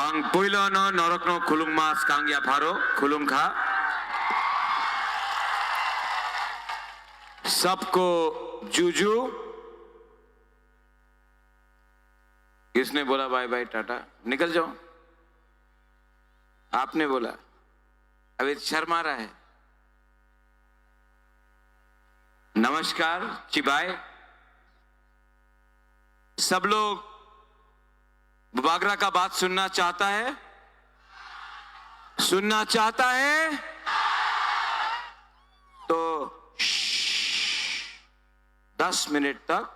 Kang Puilono Norokno Kulung Mas Kang Yaparo Kulung Kha सबको जूजू किसने बोला बाय बाय टाटा निकल जाओ आपने बोला अभी शर्मा रहा है नमस्कार चिबाय सब लोग बागरा का बात सुनना चाहता है 10 मिनट तक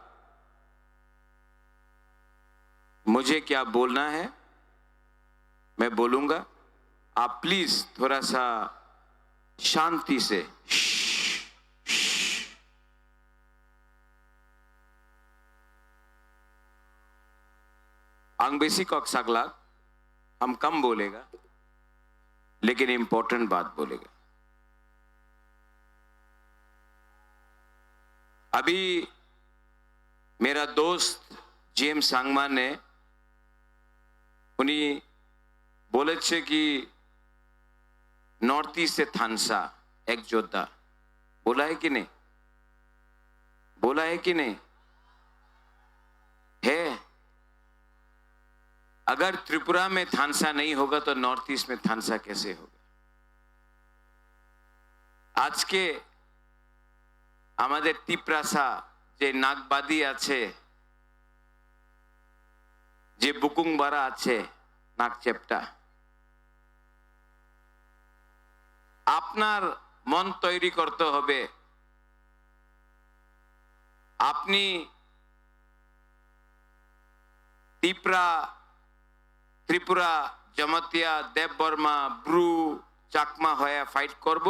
मुझे क्या बोलना है मैं बोलूंगा आप प्लीज थोड़ा सा शांति से आंग बेसी कॉक सकला हम कम बोलेगा लेकिन इंपॉर्टेंट बात बोलेगा अभी मेरा दोस्त जेम्स सांगमा ने उन्हीं बोले छे कि नॉर्थ ईस्ट से थानसा एक योद्धा बोला है कि नहीं है अगर त्रिपुरा में थानसा नहीं होगा तो नॉर्थ ईस्ट में थानसा कैसे होगा आज के আমাদের টিপ্রাসা যে নাগবাদী আছে যে বুকুংবারা আছে নাগচেপটা আপনার মন তৈরি করতে হবে আপনি ত্রিপুরা জমাতিয়া দেববর্মা ব্রু চাকমা হয়ে ফাইট করব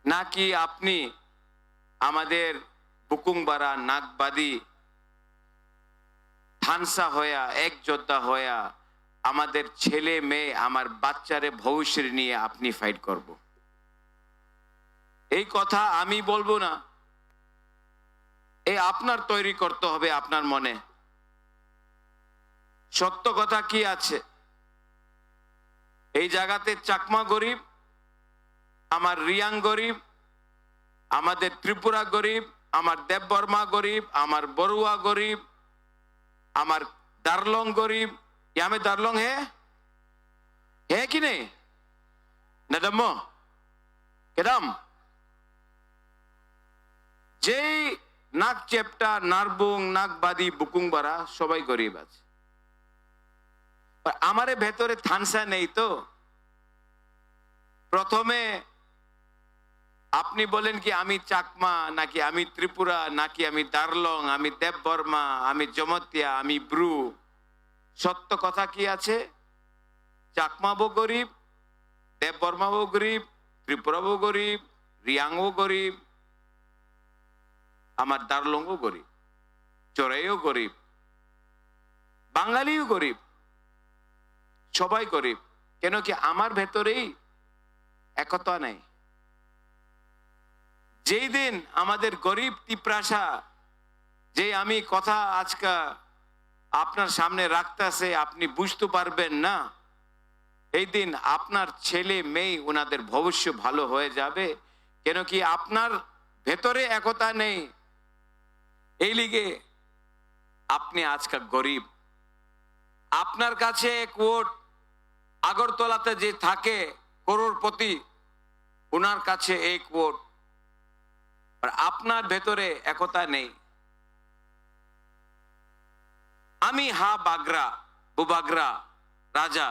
নাকি আপনি আমাদের বুকুংবারা নাগবাদী থানসা হয়া এক যোদ্ধা হয়া আমাদের ছেলে মেয়ে আমার বাচ্চারে ভবিষ্যৎ নিয়ে আপনি ফাইট করব এই কথা আমি বলবো না এই আপনার তৈরি করতে হবে আপনার মনে সত্য কথা কি আছে এই জায়গাতে চাকমা গরিব আমার রিয়াং গরিব আমাদের ত্রিপুরা গরিব আমার দেববর্মা গরিব আমার বড়ুয়া গরিব আমার দারলং গরিব यहाँ में दारलोंग है कि नहीं नदम्मो केदम যেই নাক চেপটা নারবুং নাগবাদী বুকুংবারা সবাই গরিব আছে আমারে ভেতরে থানসা নেই তো প্রথমে আপনি বলেন কি আমি চাকমা নাকি আমি ত্রিপুরা নাকি আমি দারলং আমি দেববর্মা আমি জমতিয়া আমি ব্রু সত্য কথা কি আছে চাকমাও গরিব দেববর্মাও গরিব ত্রিপুরাও গরিব রিয়াংও গরিব আমার দারলংও গরিব চোরাইও গরিব বাঙালিও গরিব সবাই গরিব কেন কি আমার ভেতরেই একতা নাই যেই দিন আমাদের গরিব টিপ্রাসা যে আমি কথা আজকে আপনার সামনে রাখতেছে আপনি বুঝতে পারবেন না এই দিন আপনার ছেলে মেয়ে ওনাদের ভবিষ্যৎ ভালো হয়ে যাবে কেন কি আপনার ভেতরে একতা নেই এই লিগে আপনি আজকে গরিব আপনার কাছে এক ভোট আগরতলাতে যে থাকে করোড়পতি ওনার কাছে এক ভোট আর আপনার ভেতরে একতা নেই আমি হা বাগরা বুবাগরা রাজা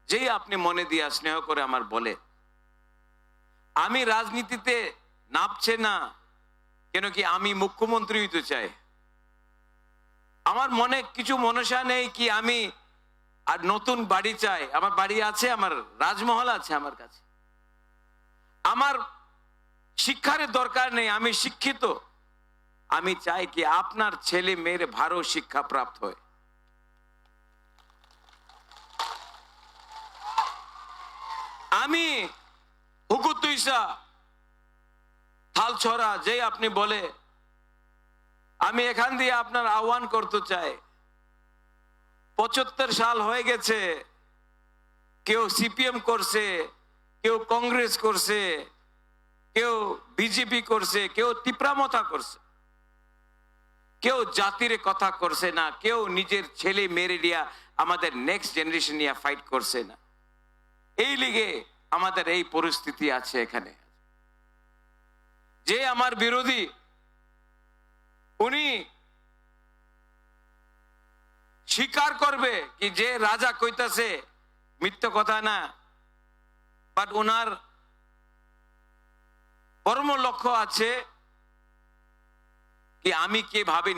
যেই আপনি মনে দিয়া স্নেহ করে আমার বলে আমি রাজনীতিতে নামছে না কেন কি আমি মুখ্যমন্ত্রী হইতে চাই আমার মনে কিছু মনসা নেই কি আমি আর নতুন বাড়ি চাই আমার বাড়ি আছে আমার রাজমহল আছে আমার কাছে আমার শিক্ষার দরকার নেই আমি শিক্ষিত আমি চাই কি আপনার ছেলে মেয়ের ভালো শিক্ষা প্রাপ্ত হয় আমি হুকুতুইসা থালছড়া যে আপনি বলে আমি এখান দিয়ে আপনার আহ্বান করতে চাই 75 সাল হয়ে গেছে, কেউ সিপিএম করছে, কেউ কংগ্রেস করছে, কেউ বিজেপি করছে, কেউ তিপ্রামতা করছে, কেউ জাতির কথা করছে না, কেউ নিজের ছেলে মেরে দিয়া আমাদের নেক্সট জেনারেশন নিয়ে ফাইট করছে না। এই লিগে আমাদের এই পরিস্থিতি আছে। এখানে যে আমার বিরোধী, উনি স্বীকার করবে কি যে রাজা কইতাছে মিথ্যা কথা না, বাট ওনার কর্ম লক্ষ্য আছে কি আমি কিভাবে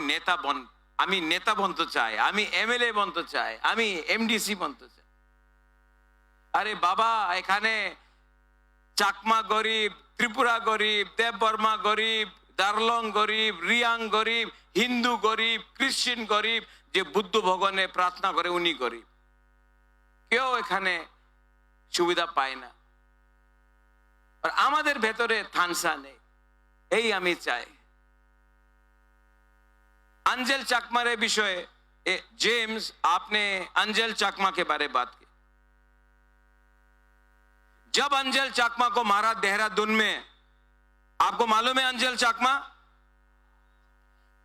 আমি নেতা বনতে চাই, আমি এমএলএ বনতে চাই, আমি এমডিসি বনতে চাই। আরে বাবা, এখানে চাকমা গরিব, ত্রিপুরা গরিব, দেববর্মা গরিব, দার্লং গরিব, রিয়াং গরিব, হিন্দু গরিব, খ্রিস্টান গরিব, যে বুদ্ধ ভগবানে প্রার্থনা করে উনি গরিব। কেউ এখানে সুবিধা পায় না। আর আমাদের ভেতরে থানসা নেই, এই আমি চাই। अंजल चाकमा रे विषय जेम्स, आपने अंजल चाकमा के बारे बात की। जब अंजल चाकमा को मारा देहरादून में, आपको मालूम है अंजल चाकमा,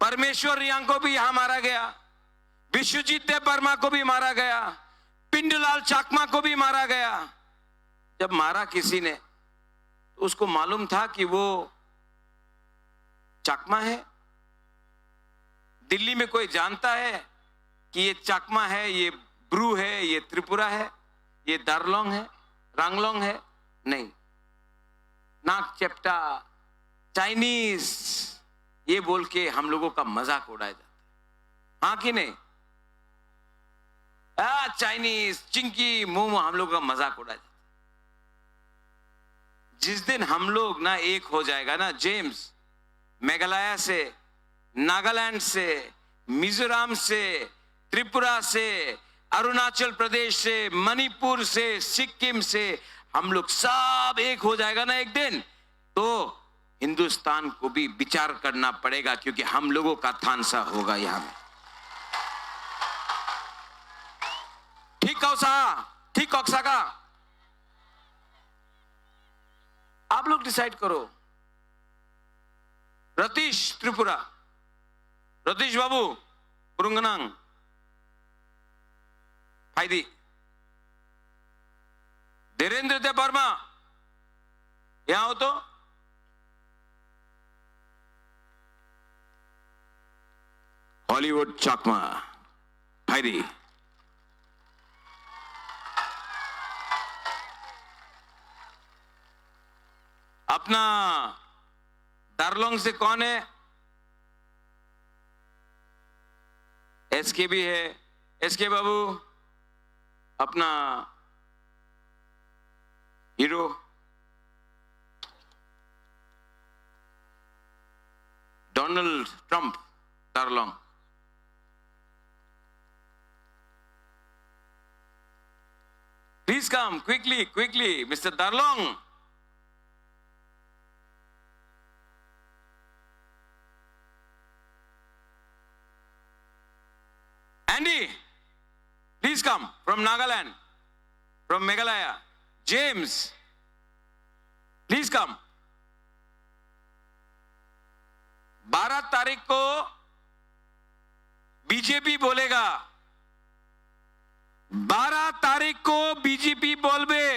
परमेश्वर रियांग को भी यहां मारा गया, विश्वजीत देव वर्मा को भी मारा गया, पिंडलाल चाकमा को भी मारा गया। जब मारा किसी ने तो उसको मालूम था कि वो चाकमा है। दिल्ली में कोई जानता है कि ये चाकमा है, ये ब्रू है, ये त्रिपुरा है, ये दार्लोंग है, रांगलोंग है? नहीं। नाक चेप्टा, चाइनीज, ये बोल के हम लोगों का मजाक उड़ाया जाता है, हाँ कि नहीं? चाइनीज, चिंकी, मोमो, हम लोगों का मजाक उड़ाया जाता है। जिस दिन हम लोग ना एक हो जाएगा ना जेम्स, मेघालय से, नागालैंड से, मिजोरम से, त्रिपुरा से, अरुणाचल प्रदेश से, मणिपुर से, सिक्किम से, हम लोग सब एक हो जाएगा ना एक दिन, तो हिंदुस्तान को भी विचार करना पड़ेगा, क्योंकि हम लोगों का थानसा होगा यहां में। ठीक कौसा, ठीक कौसा का आप लोग डिसाइड करो। रतीश त्रिपुरा, रतीश बाबू पुरुंगनांग फायदी, धीरेन्द्र देव वर्मा यहां हो तो, हॉलीवुड चाकमा फायदी, अपना दार्लोंग से कौन है? एसके भी है, एसके बाबू अपना hero. Donald Trump Darlong. Please come quickly, quickly mister Darlong. Andy, please come from Nagaland, from Meghalaya. James, please come. 12 तारीख को बीजेपी बोलेगा, 12 तारीख को बीजेपी बोलबे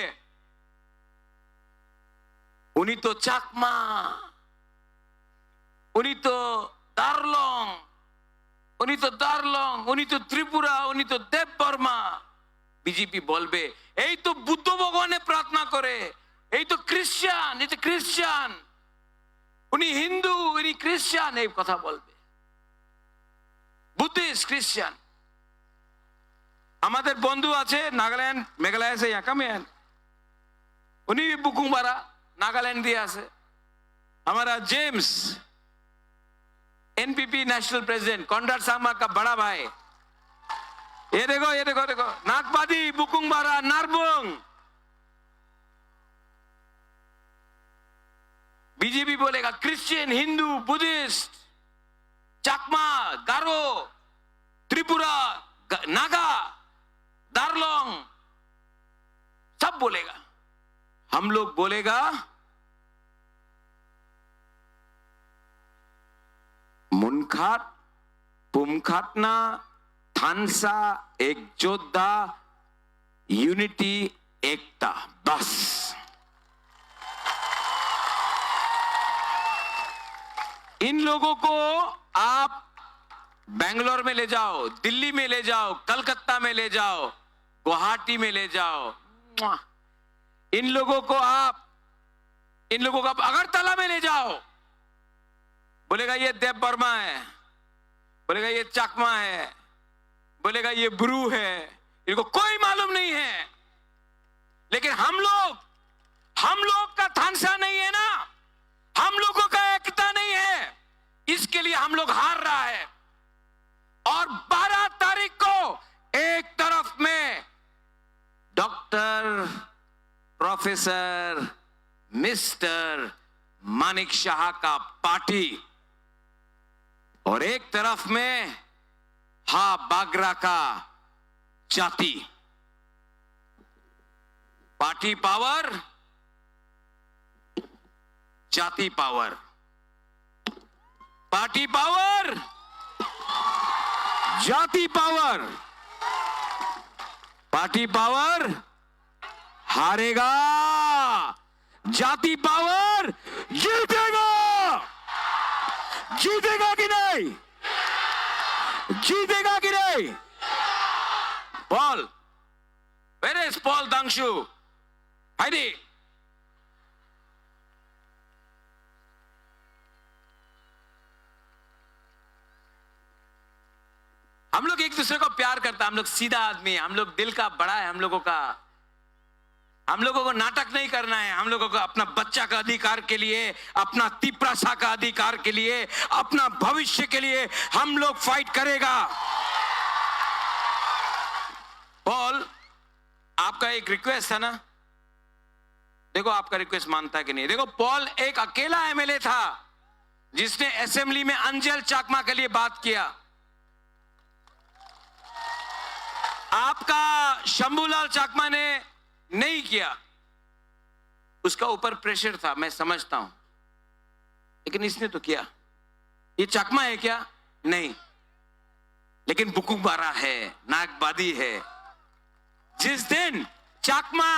उनी तो चाकमा, उनी तो दार्लोंग, उनी तो दार्लोंग, उनी तो त्रिपुरा, उनी तो देव बर्मा। बीजेपी बोलबे এই তো বুদ্ধ ভগবানে প্রার্থনা করে, এই তো খ্রিস্টান, এই তো খ্রিস্টান, উনি হিন্দু, উনি খ্রিস্টান, এই কথা বলবে। বুদ্ধিস্ট, খ্রিস্টান। আমাদের বন্ধু আছে নাগাল্যান্ড, মেঘালয় से यहाँ कम है, उन्हीं भी बुकुंबारा नागालैंड दिया से। हमारा James NPP national president Conrad Sangma का बड़ा भाई, ये देखो, ये देखो, देखो नागपादी, बुकुंबारा, नारबुंग। बीजेपी बोलेगा क्रिश्चियन, हिंदू, बुद्धिस्ट, चाकमा, गारो, त्रिपुरा, नागा, बोलेगा? हम लोग बोलेगा मुनखाट पुमखाटना थानसा एक जोद्धा यूनिटी एकता, बस। इन लोगों को आप बेंगलोर में ले जाओ, दिल्ली में ले जाओ, कलकत्ता में ले जाओ, गुवाहाटी में ले जाओ, इन लोगों को आप अगरतला में ले जाओ, बोलेगा ये देव वर्मा है, बोलेगा ये चकमा है, बोलेगा ये ब्रू है, इनको कोई मालूम नहीं है। लेकिन हम लोग का थानसा नहीं है ना, हम लोगों का एकता नहीं है, इसके लिए हम लोग हार रहा है। और 12 तारीख को एक तरफ में doctor professor mister Manik Shah का पार्टी और एक तरफ में हा बागरा का जाति। पार्टी पावर, जाति पावर, पार्टी पावर, जाति पावर, पार्टी पावर हारेगा, जाति पावर जीतेगा। जीतेगा कि नहीं? जीतेगा कि नहीं? Paul, where is Paul Dangshu? Heidi. हम लोग एक दूसरे को प्यार करता है, हम लोग सीधा आदमी है, हम लोग दिल का बड़ा है, हम लोगों को नाटक नहीं करना है, हम लोगों को अपना बच्चा का अधिकार के लिए, अपना तिपरासा का अधिकार के लिए, अपना भविष्य के लिए हम लोग फाइट करेगा। पॉल, आपका एक रिक्वेस्ट था ना, देखो आपका रिक्वेस्ट मानता है कि नहीं। देखो पॉल एक अकेला एमएलए था जिसने असेंबली में अंजल चाकमा के लिए बात किया। आपका शंभूलाल चाकमा ने नहीं किया, उसका ऊपर प्रेशर था, मैं समझता हूं, लेकिन इसने तो किया। ये चाकमा है क्या? नहीं, लेकिन बुकुबारा है, नागबादी है। जिस दिन चाकमा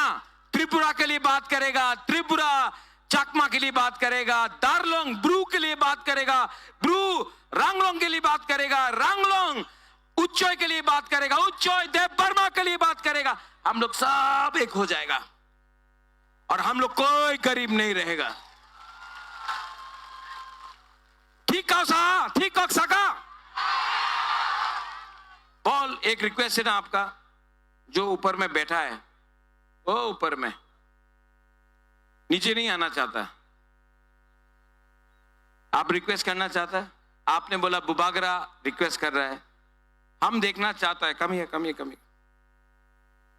त्रिपुरा के लिए बात करेगा, त्रिपुरा चाकमा के लिए बात करेगा, दार्लोंग ब्रू के लिए बात करेगा, ब्रू रांगलोंग के लिए बात करेगा, रांगलोंग उच्चोय के लिए बात करेगा, उच्चोय देव वर्मा के लिए बात करेगा, हम लोग सब एक हो जाएगा और हम लोग कोई गरीब नहीं रहेगा। ठीक कहो सका। पॉल, एक रिक्वेस्ट है ना आपका, जो ऊपर में बैठा है वो ऊपर में नीचे नहीं आना चाहता, आप रिक्वेस्ट करना चाहता है। आपने बोला बुबागरा रिक्वेस्ट कर रहा है, हम देखना चाहता है, कमी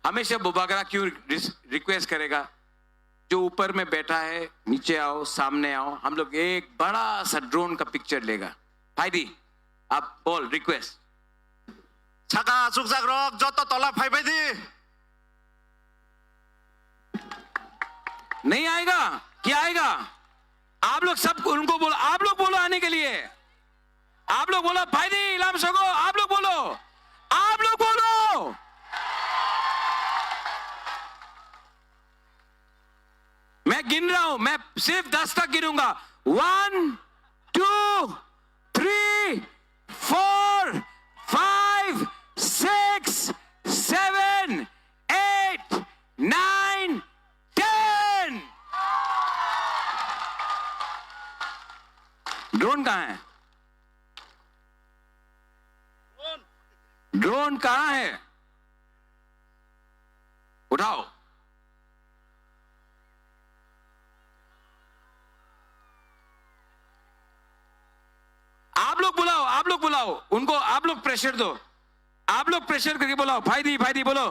हमेशा बुबागरा क्यों रिक्वेस्ट करेगा? जो ऊपर में बैठा है नीचे आओ, सामने आओ, हम लोग एक बड़ा सा ड्रोन का पिक्चर लेगा। फाइदी, आप बोल रिक्वेस्ट। छका सुकसाक रोक जो तो तोला फाइबाइदी नहीं आएगा, क्या आएगा? आप लोग सब उनको बोलो, आप लोग बोलो आने के लिए, आप लोग बोलो फाइदी इलाम सको, आप लोग बोलो, आप लोग बोलो। मैं गिन रहा हूं, मैं सिर्फ 10 तक गिनूंगा। 1 2 3 4 5 6 7 8 9 10। ड्रोन कहां है? ड्रोन कहां है? उठाओ। आप लोग बुलाओ उनको, आप लोग प्रेशर दो, आप लोग प्रेशर करके बुलाओ। फाइदी फाइदी बोलो,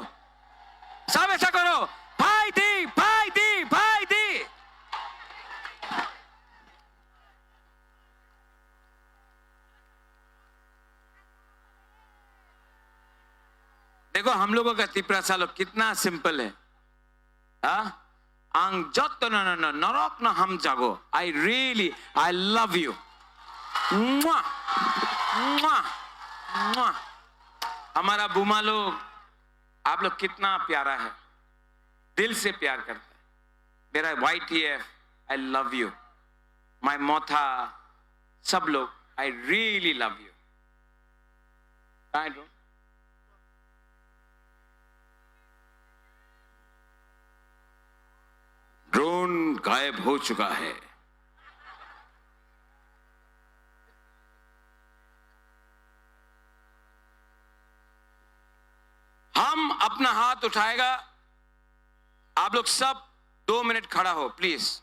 सब ऐसा करो, फाइदी फाइदी फाइदी। देखो हम लोगों का तिपरासा लोग कितना सिंपल है, आंग जत्तो न नरक न हम जागो I love you. मुआ, मुआ, मुआ। हमारा बुमा लोग, आप लोग कितना प्यारा है, दिल से प्यार करता है। मेरा YTF, I love you. My मोथा, सब लोग, I really love you. I don't. Drone गायब हो चुका है। हम अपना हाथ उठाएगा, आप लोग सब 2 मिनट खड़ा हो प्लीज।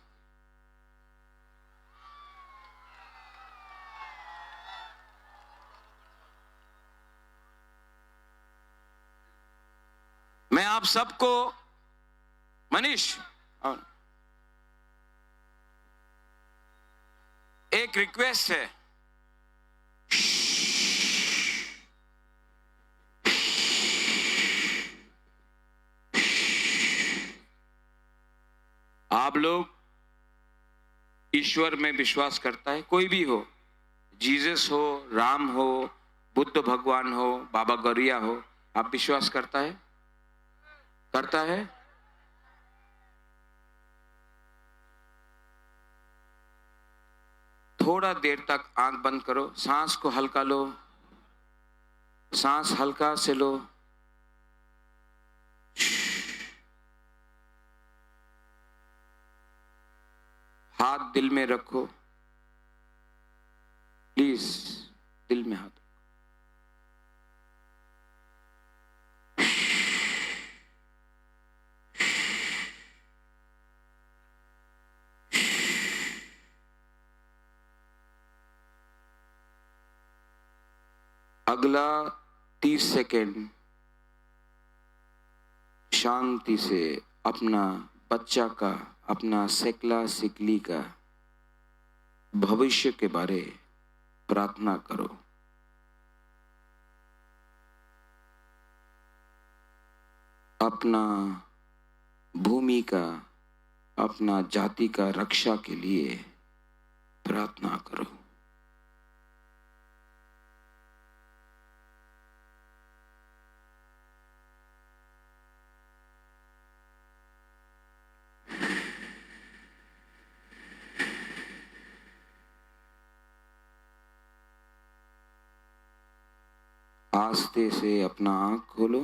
मैं आप सबको, मनीष, एक रिक्वेस्ट है। आप लोग ईश्वर में विश्वास करता है, कोई भी हो, जीसस हो, राम हो, बुद्ध भगवान हो, बाबा गौरिया हो, आप विश्वास करता है? करता है? थोड़ा देर तक आंख बंद करो, सांस को हल्का लो, सांस हल्का से लो। हाथ दिल में रखो, प्लीज दिल में हाथ। अगला 30 सेकेंड शांति से अपना बच्चा का, अपना सेकला सिकली का भविष्य के बारे प्रार्थना करो। अपना भूमि का, अपना जाति का रक्षा के लिए प्रार्थना करो। आस्ते से अपना आंख खोलो।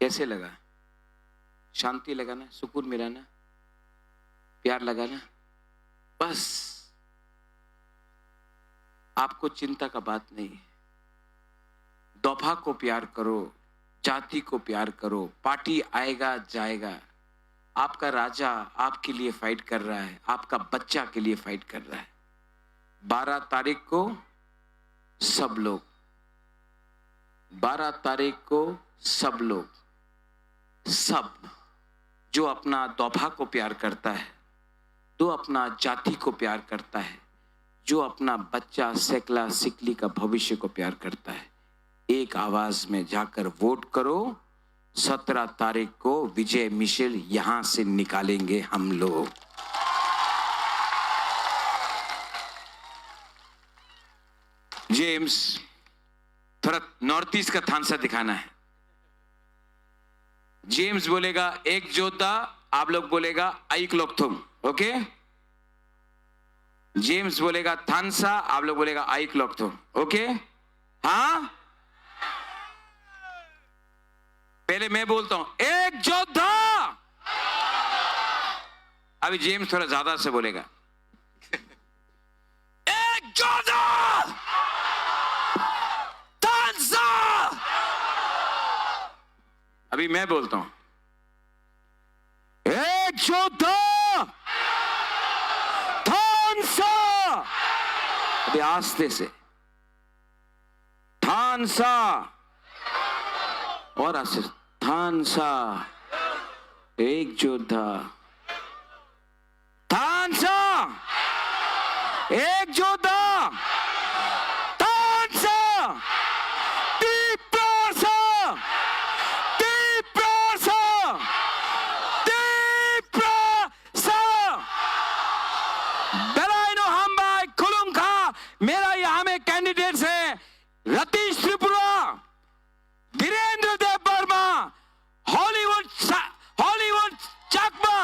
कैसे लगा? शांति लगा ना? सुकून मिला ना? प्यार लगा ना? बस आपको चिंता का बात नहीं है। दफा को प्यार करो, जाति को प्यार करो, पार्टी आएगा जाएगा, आपका राजा आपके लिए फाइट कर रहा है, आपका बच्चा के लिए फाइट कर रहा है। 12 तारीख को सब लोग, 12 तारीख को सब लोग, सब जो अपना दौभा को प्यार करता है, जो अपना जाति को प्यार करता है, जो अपना बच्चा सेकला सिकली का भविष्य को प्यार करता है, एक आवाज में जाकर वोट करो। 17 तारीख को विजय मिशेल यहां से निकालेंगे हम लोग। जेम्स, थोड़ा नॉर्थ ईस्ट का थानसा दिखाना है। जेम्स बोलेगा एक योद्धा, आप लोग बोलेगा आइक लोग तुम, ओके? जेम्स बोलेगा थानसा, आप लोग बोलेगा आइक लोग तुम, ओके? हाँ, पहले मैं बोलता हूं एक योद्धा, अभी जेम्स थोड़ा ज्यादा से बोलेगा एक योद्धा, अभी मैं बोलता हूं एक योद्धा, थानसा, अभी आस्ते से थानसा, और आस्ते, थानसा, एक योद्धा, थानसा, एक योद्धा, थानसा, तिप्रासा, मेरा यहाँ में कैंडिडेट्स है रतीश त्रिपुरा, धीरेन्द्र देव वर्मा, हॉलीवुड चकमा।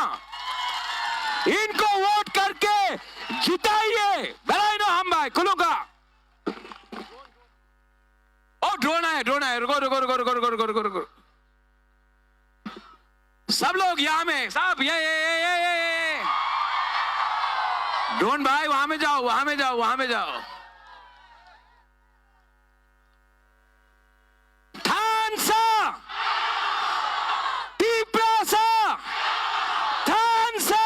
इनको वोट करके जिताइए। बधाई नो हम भाई कुलूंगा। ओ ड्रोन है रुको रुको रुको रुको रुको रुको रुको रुको। सब लोग यहाँ में सब ये ड्रोन भाई वहां में जाओ वहां में जाओ वहां में जाओ। थानसा टीप्रासा थानसा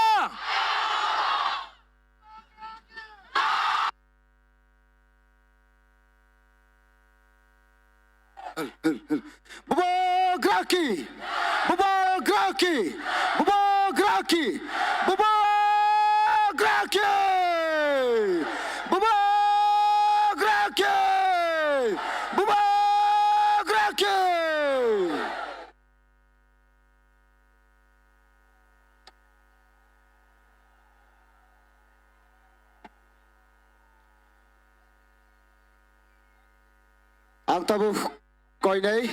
Bubograki! Bubograki! Bubograki! Bubograki! Bubograki! Bubograki! Ang tabuh koy nay